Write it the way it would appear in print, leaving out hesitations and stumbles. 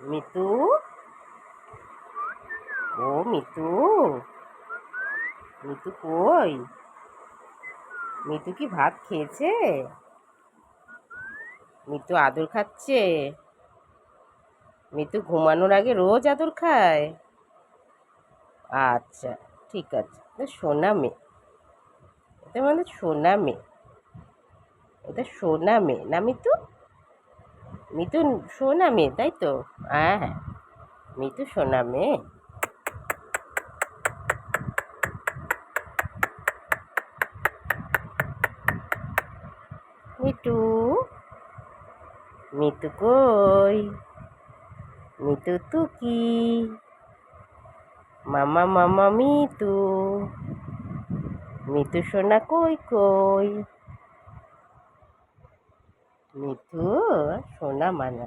মিতু, ও মিতু, মিতু কই? মিতু কি ভাত খেয়েছে? মিতু আদর খাচ্ছে? মিতু ঘুমানোর আগে রোজ আদর খায়? আচ্ছা, ঠিক আছে। সোনা মেয়ে, এটা মানে সোনা মেয়ে, এটা সোনা মেয়ে না মিতু? মিতু সোনা মেয়ে, তাই তো? হ্যাঁ হ্যাঁ, মিতু সোনা মেয়ে। মিটু, মিতু কই? মিতু তুকি, মামা মামা মিতু, মিতু সোনা কই কই? মিতু সোনা মানা।